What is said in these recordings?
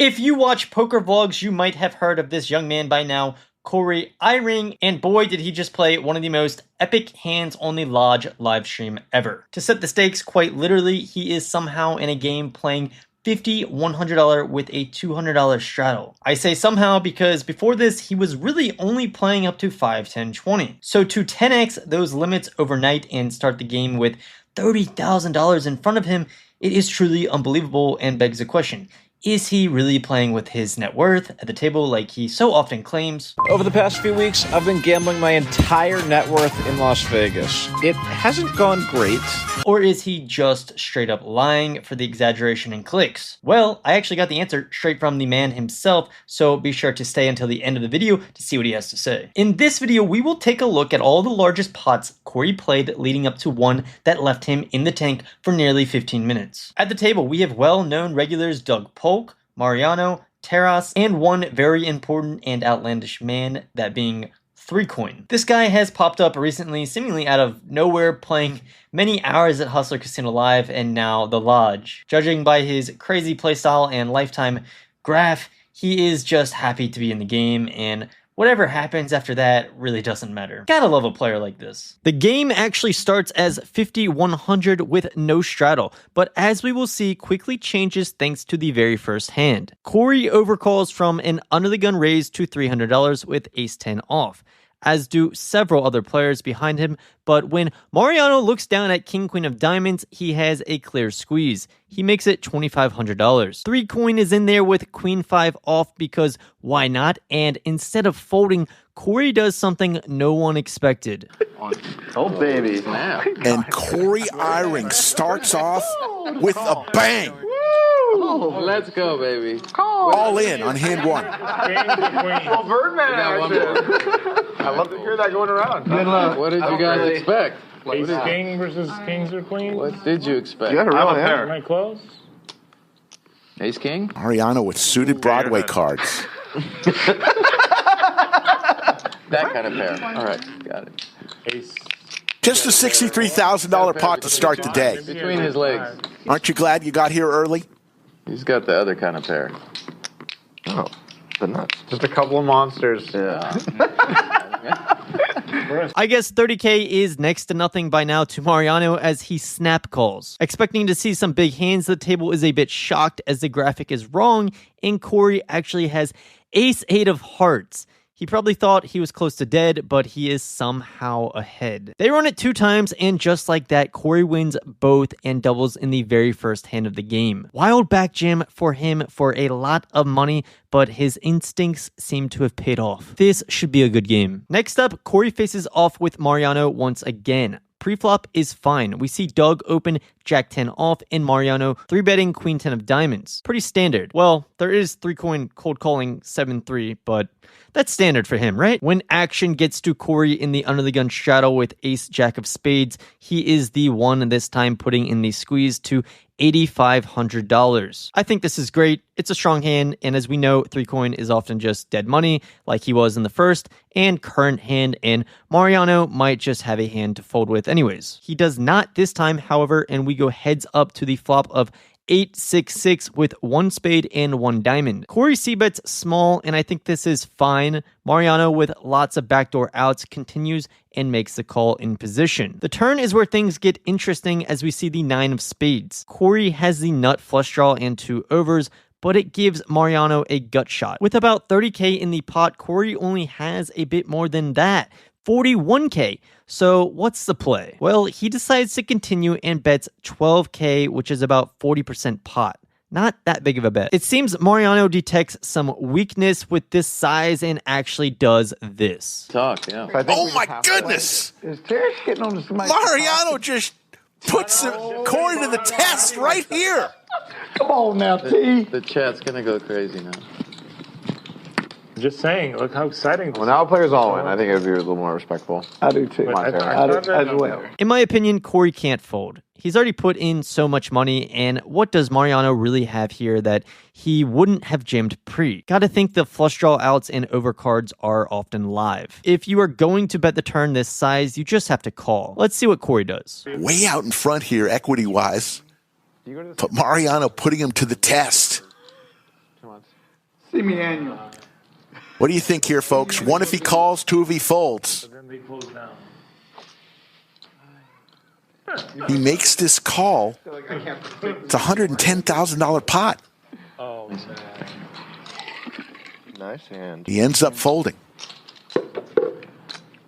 If you watch poker vlogs, you might have heard of this young man by now, Cory Eyring, and boy did he just play one of the most epic hands on the Lodge livestream ever. To set the stakes, quite literally, he is somehow in a game playing $50, $100 with a $200 straddle. I say somehow because before this, he was really only playing up to 5, 10, 20. So to 10x those limits overnight and start the game with $30,000 in front of him, it is truly unbelievable and begs the question, is he really playing with his net worth at the table like he so often claims? Over the past few weeks, I've been gambling my entire net worth in Las Vegas. It hasn't gone great. Or is he just straight up lying for the exaggeration and clicks? Well, I actually got the answer straight from the man himself, so be sure to stay until the end of the video to see what he has to say. In this video, we will take a look at all the largest pots Cory played leading up to one that left him in the tank for nearly 15 minutes. At the table, we have well-known regulars Doug Polk, Mariano, Terras, and one very important and outlandish man, that being 3Coin. This guy has popped up recently, seemingly out of nowhere, playing many hours at Hustler Casino Live and now the Lodge. Judging by his crazy playstyle and lifetime graph, he is just happy to be in the game, and whatever happens after that really doesn't matter. Gotta love a player like this. The game actually starts as 50-100 with no straddle, but as we will see, quickly changes thanks to the very first hand. Cory overcalls from an under the gun raise to $300 with ace-10 off, as do several other players behind him, but when Mariano looks down at king-queen of diamonds, he has a clear squeeze. He makes it $2,500. 3Coin is in there with queen-5 off because why not? And instead of folding, Cory does something no one expected. Oh, baby. And Cory Eyring starts off with a bang. Oh, let's go, baby. All in on hand one. Well, Birdman I love to hear that going around. Good luck. What did you guys expect? Ace king versus kings or queens? What did you expect? You got a real hand. Am I close? Ace king? Mariano with suited Broadway cards. That kind of pair. All right, got it. Ace. Just a $63,000 pot to start the day. Between his legs. Aren't you glad you got here early? He's got the other kind of pair. Oh, the nuts. Just a couple of monsters. Yeah. I guess 30k is next to nothing by now to Mariano as he snap calls. Expecting to see some big hands, the table is a bit shocked as the graphic is wrong and Cory actually has ace-8 of hearts. He probably thought he was close to dead, but he is somehow ahead. They run it 2 times, and just like that, Cory wins both and doubles in the very first hand of the game. Wild back jam for him for a lot of money, but his instincts seem to have paid off. This should be a good game. Next up, Cory faces off with Mariano once again. Preflop is fine. We see Doug open Jack-10 off and Mariano 3-betting Queen-10 of diamonds. Pretty standard. Well, there is 3Coin cold calling 7-3, but that's standard for him, right? When action gets to Cory in the under the gun straddle with ace-jack of spades, he is the one this time putting in the squeeze to $8,500. I think this is great. It's a strong hand, and as we know, 3Coin is often just dead money, like he was in the first and current hand, and Mariano might just have a hand to fold with anyways. He does not this time, however, and we go heads up to the flop of 8-6-6 with 1 spade and 1 diamond. Cory c-bets small, and I think this is fine. Mariano, with lots of backdoor outs, continues and makes the call in position. The turn is where things get interesting as we see the 9 of spades. Cory has the nut flush draw and 2 overs, but it gives Mariano a gut shot. With about 30k in the pot, Cory only has a bit more than that, 41k. So what's the play? Well, he decides to continue and bets 12k, which is about 40% pot. Not that big of a bet. It seems Mariano detects some weakness with this size and actually does this. Talk, yeah. Oh my goodness! Is Terry getting on to somebody? Mariano just puts Cory to the test right here. Come on now, T. The chat's gonna go crazy now. Just saying, look how exciting. Well, now players all in. I think it would be a little more respectful. I do too. In my opinion, Cory can't fold. He's already put in so much money, and what does Mariano really have here that he wouldn't have jammed pre? Gotta think the flush draw outs and overcards are often live. If you are going to bet the turn this size, you just have to call. Let's see what Cory does. Way out in front here, equity-wise. But Mariano putting him to the test. Semi-annual. What do you think here, folks? 1 if he calls, 2 if he folds. Then they close down. He makes this call. It's a $110,000 pot. Oh, man. Nice hand. He ends up folding.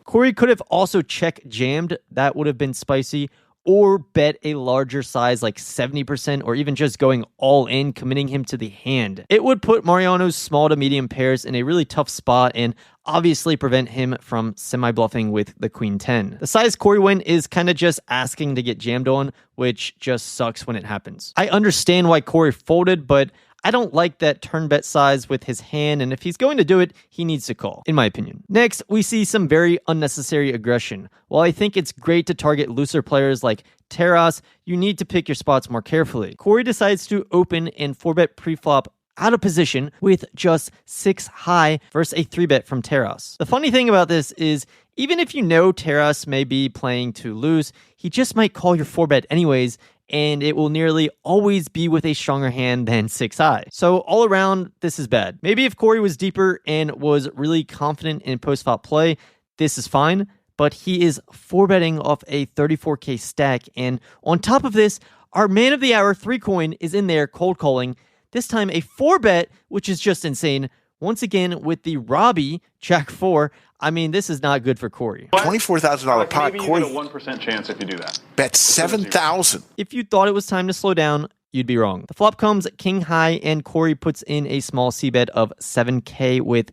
Cory could have also check jammed. That would have been spicy. Or bet a larger size like 70% or even just going all in, committing him to the hand. It would put Mariano's small to medium pairs in a really tough spot and obviously prevent him from semi-bluffing with the queen 10. The size Cory went is kind of just asking to get jammed on, which just sucks when it happens. I understand why Cory folded, but I don't like that turn bet size with his hand, and if he's going to do it, he needs to call, in my opinion. Next, we see some very unnecessary aggression. While I think it's great to target looser players like Terras, you need to pick your spots more carefully. Cory decides to open and 4-bet pre-flop out of position with just 6 high versus a 3-bet from Terras. The funny thing about this is, even if you know Terras may be playing to lose, he just might call your 4-bet anyways, and it will nearly always be with a stronger hand than 6 high. So all around, this is bad. Maybe if Cory was deeper and was really confident in post-flop play, this is fine, but he is 4-betting off a 34K stack, and on top of this, our man of the hour 3-coin is in there cold calling, this time a 4-bet, which is just insane. Once again, with the Robbie, Jack 4, I mean, this is not good for Cory. $24,000 pot. Maybe Cory you get a 1% chance if you do that. bet $7,000. If you thought it was time to slow down, you'd be wrong. The flop comes king high, and Cory puts in a small c-bet of 7K with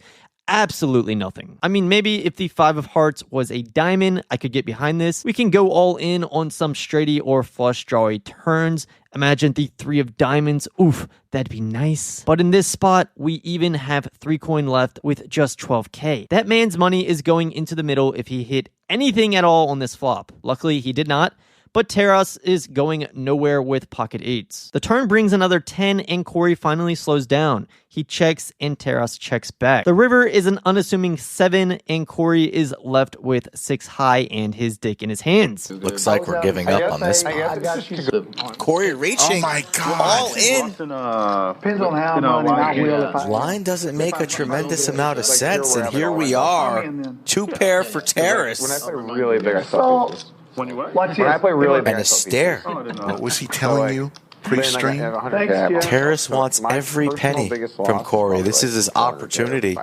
absolutely nothing. I mean, maybe if the 5 of hearts was a diamond, I could get behind this. We can go all in on some straighty or flush drawy turns. Imagine the 3 of diamonds. Oof, that'd be nice. But in this spot, we even have 3 coin left with just 12K. That man's money is going into the middle if he hit anything at all on this flop. Luckily, he did not. But Terras is going nowhere with pocket 8s. The turn brings another 10 and Cory finally slows down. He checks and Terras checks back. The river is an unassuming 7 and Cory is left with 6 high and his dick in his hands. Looks like we're giving up on this spot. Cory reaching. Oh my God. All in. Depends on how money I will. If I Line doesn't make a tremendous amount of sense, and here we are. 2 pair for When I Terrace. play really big, I thought people. When you what? watch this. When I play really big, And a stare. What was he telling you pre-stream? Thanks, Jeff. Terrace wants every penny from Cory. This is his opportunity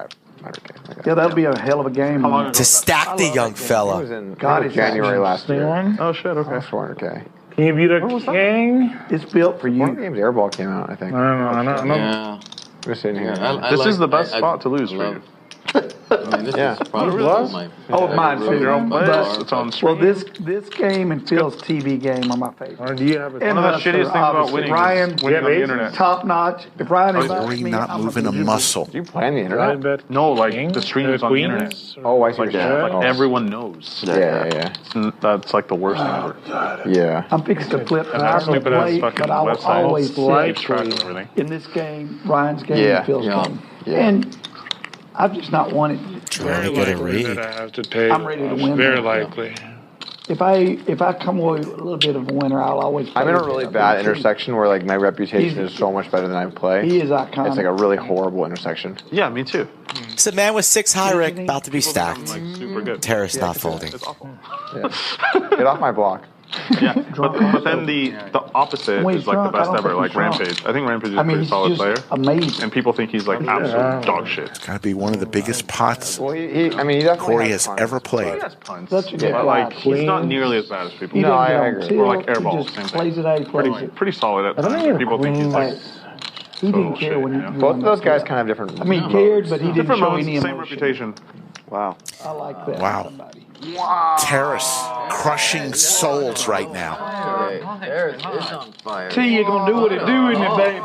Yeah, that'll be a hell of a game. to stack the young It was fella. in God, it's January last year. Oh, shit, okay. 400K. Can you beat a king? It's built for One of the you. games Airball came out, I think. I don't know. Yeah. We're sitting here. This is the best spot to lose for you. I mean, this Yeah. is probably What? my Oh, mine too. Your own place. But- It's on Well, stream. this game and Phil's TV game are my favorite. Or do you have a... And One of the Hustler, shittiest things about obviously. winning Ryan, is winning on the aces? internet. top notch. If Ryan invites Cory me, not I'm moving a gonna be- muscle. Do you play on the Ryan internet? bet No, like the streams on the queen? internet. Oh, I see Like, what you're saying. like Oh. everyone knows. Yeah. That's like the worst thing ever. Yeah. I'm fixing to flip. And I that don't stupid ass play, fucking but I will website always keeps say track of everything. in this game, Ryan's game, Yeah. and Phil's Yeah. game. Yeah. And I've just not won it. Trying to get a likely read. that I have to pay. I'm ready to win. Very likely. If I come away with a little bit of a winner, I'll always. I'm in a play really with bad him. intersection where like my reputation is so much better than I play. He is iconic. It's like a really horrible intersection. Yeah, me too. It's a man with 6 high, Rick, about to be stacked. Like super good. Terrace not folding. It's awful. Get off my block. Yeah, but then the opposite When is he's like the drunk, I best don't ever. think Like he's drunk. Rampage. I think Rampage is I a mean, pretty he's solid just player, amazing. and people think he's like absolute dog shit. Gotta be one of the biggest pots Well, he definitely Cory has has punts, ever played. He has punts, Such a good but like guy. he's not nearly as bad as people. He No, doesn't I get on agree. tilt, Or like he airball, just same thing. plays it how he plays it. Pretty solid at I don't think times. People think he's like He didn't total care shit, when you you. know? Both of those guys kind of have different. I mean, he cared, but he didn't different show modes, any same emotion. reputation. Wow. I like that. Wow. Somebody. Terrace crushing souls right now. Terrace is on fire. T, you're gonna do what it do, isn't it, baby?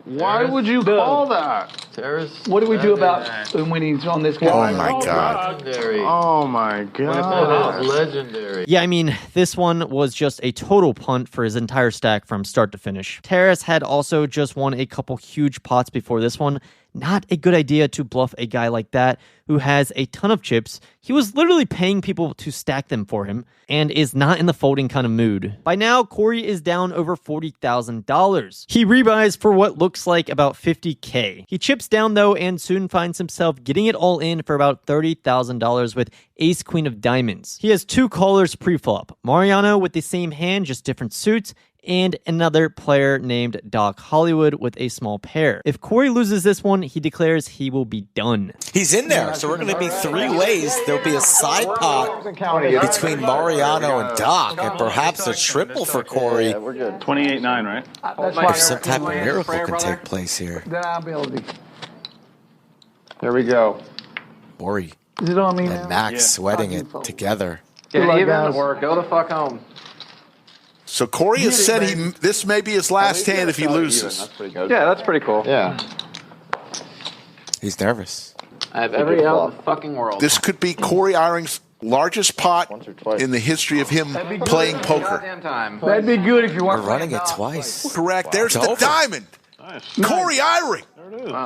Why would you call that? Terrace. What do we do about when he's on this guy? Oh my God. Legendary. Oh my god. That is legendary. Yeah, I mean, this one was just a total punt for his entire stack from start to finish. Terrace had also just won a couple huge pots before this one. not a good idea to bluff a guy like that who has a ton of chips. He was literally paying people to stack them for him and is not in the folding kind of mood. By now, Cory is down over $40,000. He rebuys for what looks like about $50K. He chips down though and soon finds himself getting it all in for about $30,000 with ace queen of diamonds. He has 2 callers pre-flop, Mariano with the same hand, just different suits, and another player named Doc Hollywood with a small pair. If Cory loses this one, he declares he will be done. He's in there, so we're going to be 3 ways. There'll be a side pot between Mariano and Doc, and perhaps a triple for Cory. Yeah, we're good. 28-9, right? If some type of miracle can take place here. Then I'll be able to. Here we go. Cory Is it on me and now? Max sweating it together. Get luck, even guys. or go the fuck home. So Cory has said this may be his last hand if he loses. That's pretty good. Yeah, that's pretty cool. Yeah. He's nervous. I have every out in the fucking world. This could be Cory Eyring's largest pot Once or twice. in the history of him playing poker. Goddamn time. That'd be good if you We're want. running it twice. Correct. There's It's the over. diamond. Cory Eyring,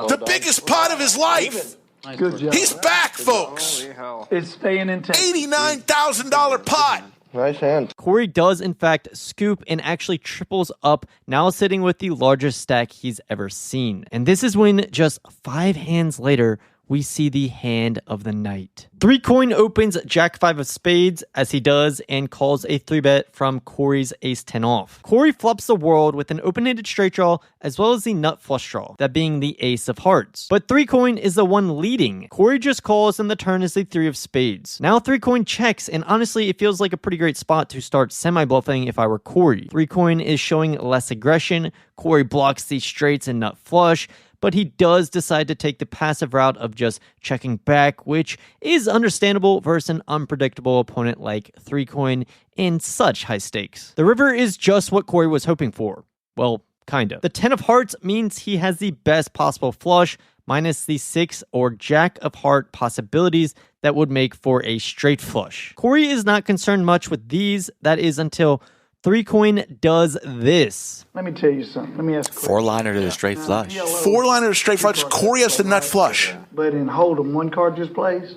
the biggest pot of his life. Good job. He's back, folks. It's staying intact. $89,000 pot. Nice hand. Cory does in fact scoop and actually triples up, now sitting with the largest stack he's ever seen. And this is when just 5 hands later, we see the hand of the night. 3 Coin opens Jack 5 of spades as he does and calls a 3-bet from Cory's ace 10 off. Cory flops the world with an open-ended straight draw as well as the nut flush draw, that being the ace of hearts. But 3 Coin is the one leading. Cory just calls and the turn is the 3 of spades. Now 3 Coin checks, and honestly it feels like a pretty great spot to start semi-bluffing if I were Cory. 3 Coin is showing less aggression. Cory blocks the straights and nut flush, but he does decide to take the passive route of just checking back, which is understandable versus an unpredictable opponent like 3 Coin in such high stakes. The river is just what Cory was hoping for. Well, kind of. The 10 of hearts means he has the best possible flush, minus the 6 or jack of heart possibilities that would make for a straight flush. Cory is not concerned much with these, that is until 3 Coin does this. Let me tell you something. Let me ask a question. 4-liner to the straight flush. 4-liner to straight flush. Cory has the nut flush. But in Hold'em, 1 card just plays.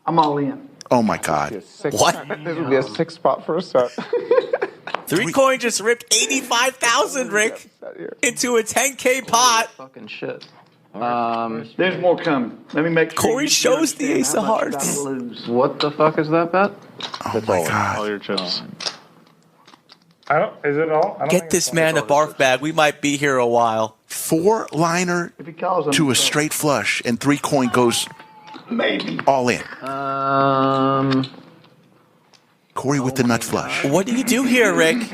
I'm all in. Oh my God. What? This would be a 6 spot for a set. 3 Coin just ripped 85,000, Rick, into a 10K pot. Fucking shit. There's more coming. Let me make sure. Cory you shows the understand ace of how much you hearts. gotta lose. What the fuck is that bet? Oh my God. All your chips. I don't. Is it all? I don't Get think this it's man a all. barf bag. We might be here a while. 4-liner If he calls them, to a straight flush, and 3 Coin goes maybe. all in. Cory with the nut flush. What do you do here, Rick?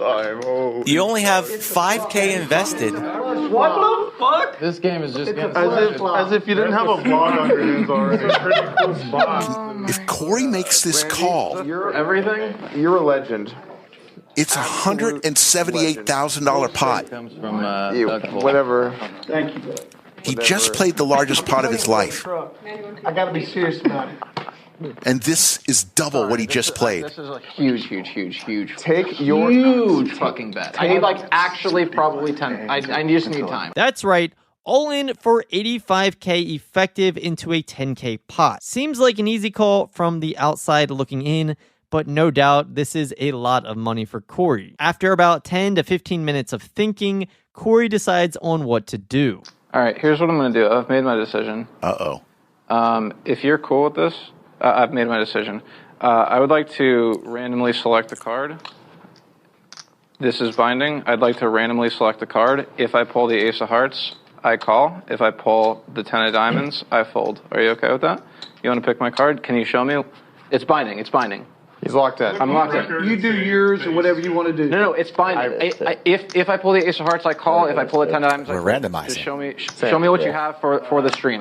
Oh. You only have 5K invested. What the fuck? This game is just getting As if you didn't have a vlog on your hands already. Pretty cool spot. If Cory makes this call, everything You're a legend. it's a $178,000 pot. comes from Whatever. Thank you, bud. He just played the largest pot of his life, I gotta be serious about it. and this is double what he just played. This is a huge Take your huge fucking bet. I need like actually probably 10. I just need time. That's right. All in for 85K effective into a 10K pot. Seems like an easy call from the outside looking in, but no doubt this is a lot of money for Cory. After about 10 to 15 minutes of thinking, Cory decides on what to do. All right, here's what I'm going to do. I've made my decision. Uh-oh. If you're cool with this, I've made my decision. I would like to randomly select a card. This is binding. I'd like to randomly select a card. If I pull the ace of hearts, I call. If I pull the 10 of diamonds, I fold. Are you okay with that? You want to pick my card? Can you show me? It's binding. It's binding. He's locked in. I'm locked in. You do yours or whatever you want to do. No, it's binding. If I pull the ace of hearts, I call. If I pull the 10 of diamonds, I We're fold. randomizing. Just show me what you have for the stream.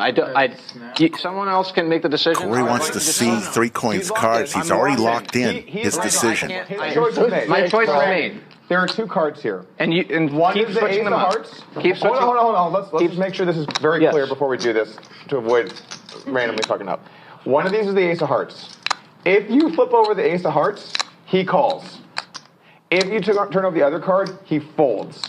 Someone else can make the decision. Cory wants to see 3 Coin's cards. He's already locked in his decision. My choice is made. There are 2 cards here. And One keep is the switching ace them of up. hearts. Keep switching. Hold on. Let's just make sure this is very Yes. clear before we do this to avoid randomly fucking up. One of these is the ace of hearts. If you flip over the ace of hearts, he calls. If you turn over the other card, he folds.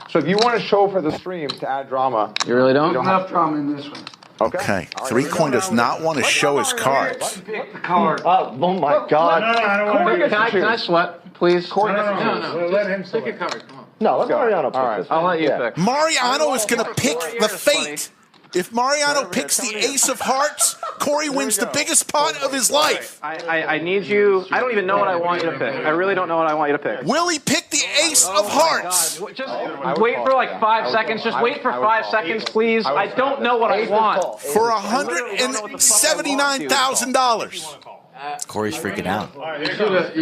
So if you want to show for the stream to add drama, You really don't? Enough drama in this one. Okay. Three Coin does not want to show his cards. Pick the card. oh my God! No, I don't want to. Can I sweat, please? Corey No, gets to choose. no. Let him Pick a select. card. Come on. No, let's Mariano pick this. I'll let you Yeah. pick. Mariano is going to pick the fate. If Mariano picks the ace of hearts, Cory wins the biggest pot of his life. I need you. I don't even know what I want you to pick. I really don't know what I want you to pick. Will he pick the ace of hearts? Just wait for like 5 seconds. Just wait for 5 seconds, please. I don't know what I want. For $179,000. Cory's freaking out. You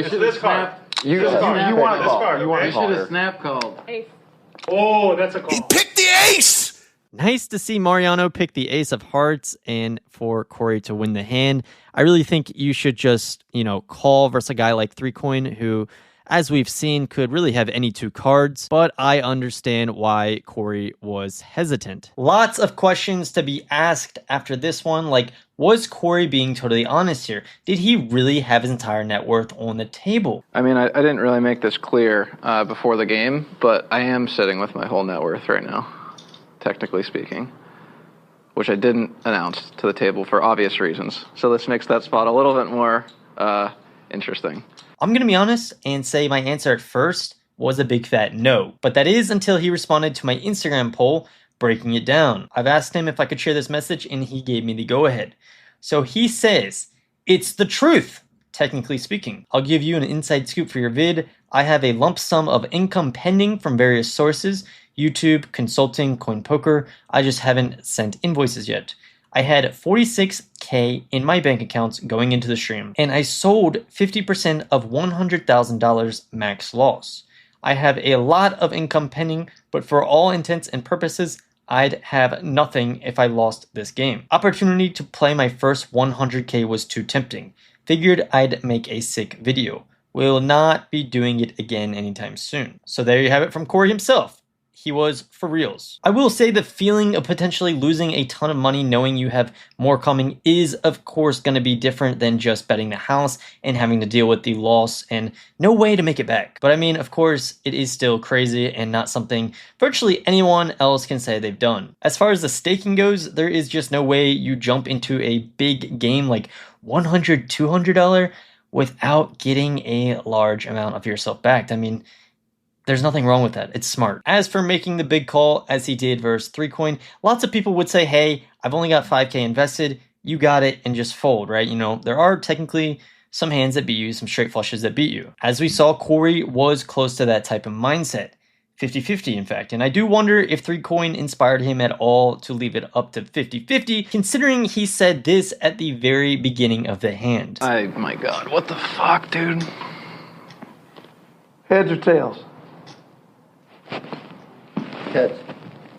should have snapped. You want to call. You want to You call. should have snap called. Oh, that's a call. He picked the ace. Nice to see Mariano pick the ace of hearts and for Cory to win the hand. I really think you should just, call versus a guy like 3 Coin who, as we've seen, could really have any 2 cards, but I understand why Cory was hesitant. Lots of questions to be asked after this one, like, was Cory being totally honest here? Did he really have his entire net worth on the table? I mean, I didn't really make this clear before the game, but I am sitting with my whole net worth right now, technically speaking, which I didn't announce to the table for obvious reasons. So this makes that spot a little bit more interesting. I'm going to be honest and say my answer at first was a big fat no, but that is until he responded to my Instagram poll, breaking it down. I've asked him if I could share this message and he gave me the go-ahead. So he says, it's the truth, technically speaking. I'll give you an inside scoop for your vid. I have a lump sum of income pending from various sources, YouTube, consulting, coin poker. I just haven't sent invoices yet. I had $46K in my bank accounts going into the stream, and I sold 50% of $100,000 max loss. I have a lot of income pending, but for all intents and purposes, I'd have nothing if I lost this game. Opportunity to play my first 100K was too tempting. Figured I'd make a sick video. Will not be doing it again anytime soon. So there you have it from Cory himself. He was for reals. I will say the feeling of potentially losing a ton of money knowing you have more coming is of course going to be different than just betting the house and having to deal with the loss and no way to make it back. But I mean, of course, it is still crazy and not something virtually anyone else can say they've done. As far as the staking goes, there is just no way you jump into a big game like $100, $200 without getting a large amount of yourself back. I mean, there's nothing wrong with that. It's smart. As for making the big call, as he did versus 3 Coin, lots of people would say, hey, I've only got 5K invested. You got it and just fold, right? There are technically some hands that beat you, some straight flushes that beat you. As we saw, Cory was close to that type of mindset. 50-50, in fact. And I do wonder if 3 Coin inspired him at all to leave it up to 50-50, considering he said this at the very beginning of the hand. My God, what the fuck, dude? Heads or tails? Heads.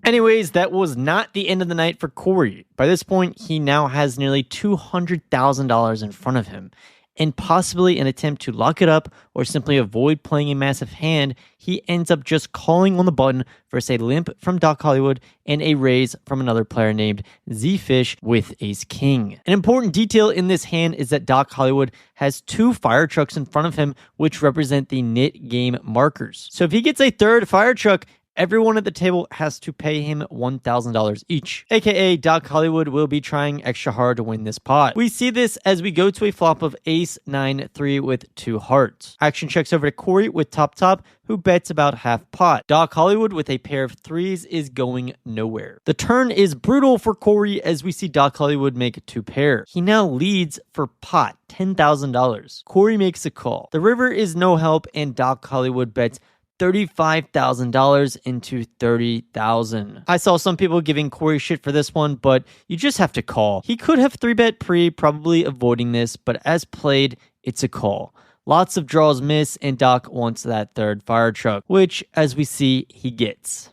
Anyways, that was not the end of the night for Cory. By this point, he now has nearly $200,000 in front of him. And possibly an attempt to lock it up or simply avoid playing a massive hand, he ends up just calling on the button versus a limp from Doc Hollywood and a raise from another player named Z-Fish with Ace King. An important detail in this hand is that Doc Hollywood has 2 fire trucks in front of him, which represent the nit game markers. So if he gets a third fire truck, everyone at the table has to pay him $1,000 each, aka Doc Hollywood will be trying extra hard to win this pot. We see this as we go to a flop of ace 9-3 with 2 hearts. Action checks over to Cory with top, who bets about half pot. Doc Hollywood with a pair of 3s is going nowhere. The turn is brutal for Cory as we see Doc Hollywood make 2 pair. He now leads for pot, $10,000. Cory makes a call. The river is no help and Doc Hollywood bets $35,000 into $30,000. I saw some people giving Cory shit for this one, but you just have to call. He could have 3-bet pre, probably avoiding this, but as played, it's a call. Lots of draws miss, and Doc wants that third fire truck, which, as we see, he gets.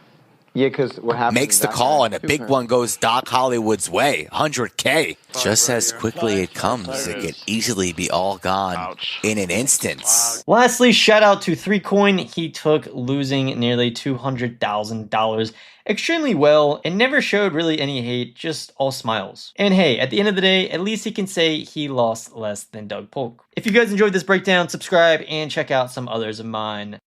Yeah, because what happens makes the call, and a big one goes Doc Hollywood's way, 100K. Just as quickly it comes, it can easily be all gone in an instance. Lastly, shout out to 3 Coin. He took losing nearly $200,000 extremely well and never showed really any hate, just all smiles. And hey, at the end of the day, at least he can say he lost less than Doug Polk. If you guys enjoyed this breakdown, subscribe and check out some others of mine.